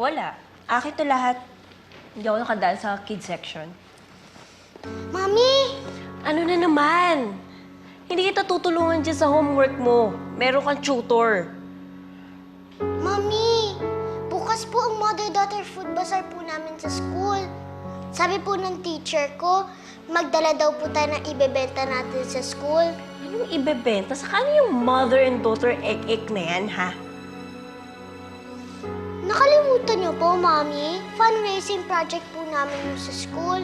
Wala. Akin to lahat. Hindi ako nakadaan sa kids section. Mami! Ano na naman? Hindi kita tutulungan dyan sa homework mo. Meron kang tutor. Mami! Bukas po ang mother-daughter food bazaar po namin sa school. Sabi po ng teacher ko, magdala daw po tayo ng ibebenta natin sa school. Anong ibebenta? Saka yung mother and daughter egg na yan, ha? Nakalimutan niyo po, Mami. Fundraising project po namin yung sa school.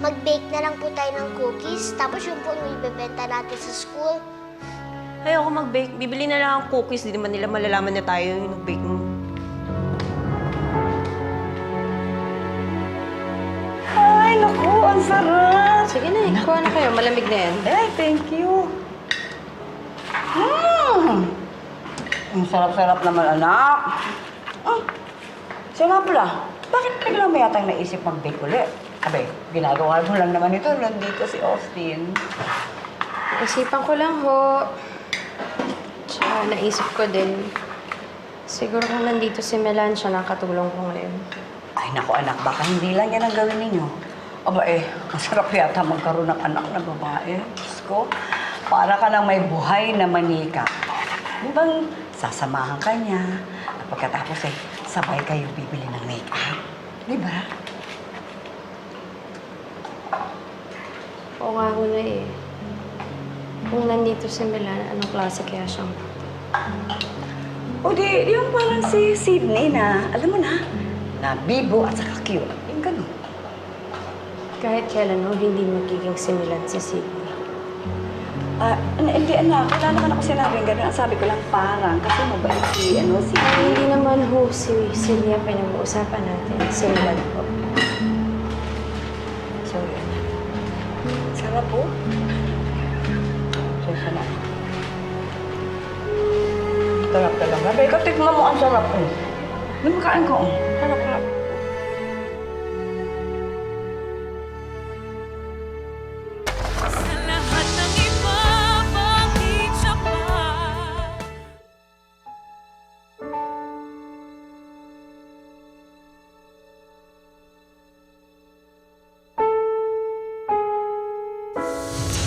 Mag-bake na lang po tayo ng cookies, tapos yun po ang ibebenta natin sa school. Ayoko mag-bake. Bibili na lang ang cookies. Di naman nila malalaman na tayo yung nag-bake mo. Ay, naku, ang sarap! Sige na, kuha na kayo. Malamig na yan. Ay, thank you. Ang sarap-sarap naman, anak. Siya nga pala, bakit bigla mo yatang naisip mag-bake ulit? Abay, ginagawa mo lang naman ito. Nandito si Austin. Isipan ko lang ho. Tsaka naisip ko din. Siguro kung nandito si Melan, siya nakatulong ko ngayon. Ay, naku anak, baka hindi lang yan ang gawin ninyo. Aba masarap yata magkaroon ng anak na babae. Diyos ko, para ka lang may buhay na manika. Di bang sasamahan ka niya, at pagkatapos sabay kayo bibili ng make-up. Di ba? Oo nga ho na eh. Kung nandito si Melan, anong klase kaya siyang... O di, yung parang si Sydney na, alam mo na bibo at saka cute. Yung gano'n. Kahit kailan ho, hindi magiging si Melan si Sydney. Hindi anak, wala naman ako sinabing gano'n. Ang sabi ko lang parang, kasi mabait si Hindi naman ho si Sylvia pinag-uusapan natin. Si Melan po. Sorry, anak. Sarap po. Sorry, anak. Sarap talaga. Pero ikaw, tignan mo ang sarap ko. Lumakain ko. Sarap. Sa lahat ng iba, bakit siya pa?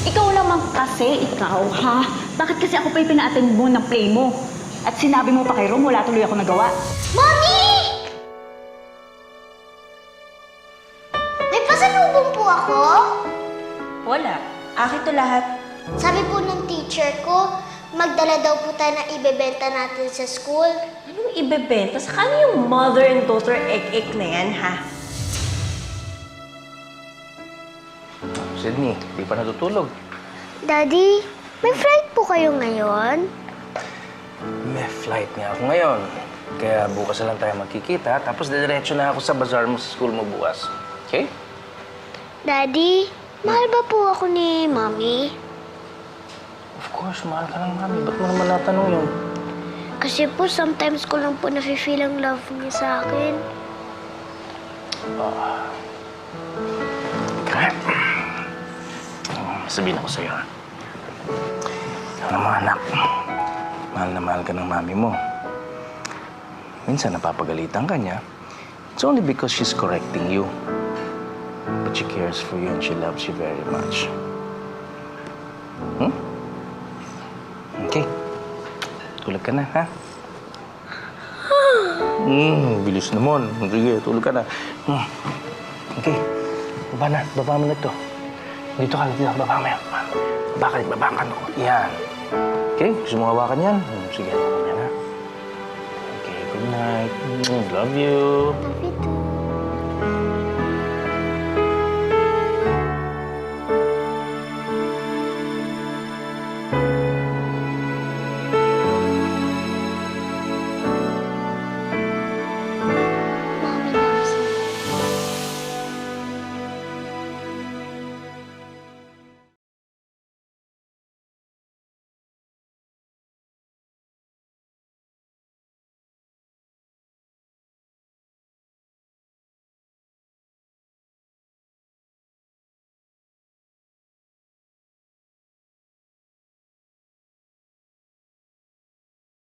Ikaw naman kasi, ikaw, ha? Bakit kasi ako pa yung pina-attend mo ng play mo? At sinabi mo pa kay Rom, wala tuloy ako nagawa. Mami! May pasalubong po ako. Wala. Akin to lahat. Sabi po ng teacher ko, magdala daw po tayo ng ibebenta natin sa school. Anong ibebenta? Saka yung mother and daughter egg na yan, ha? Sydney, di pa natutulog. Daddy, may flight po kayo ngayon? May flight nga ako ngayon. Kaya bukas na lang tayo magkikita, tapos diretso na ako sa bazaar mo sa school mo bukas. Okay? Daddy, mahal ba po ako ni Mami? Of course, mahal ka ng mami. Ba't mo naman natanong yun? Kasi po, sometimes ko lang po nafe-feel ang love niya sa akin. Kaya, sabihin ako sa'yo. Alam mo, anak, mahal na mahal ka ng mami mo. Minsan napapagalitan ka niya. It's only because she's correcting you. But she cares for you and she loves you very much. Okay. Tulog ka na, ha? Bilis naman. Sige, tulog ka na. Okay. Baba mo na ito. Dito ka, baba mo yan. Baba ka na. Yan. Okay? Gusto mo hawakan yan? Sige, hawakan yan, ha? Okay, good night. Love you. Love you.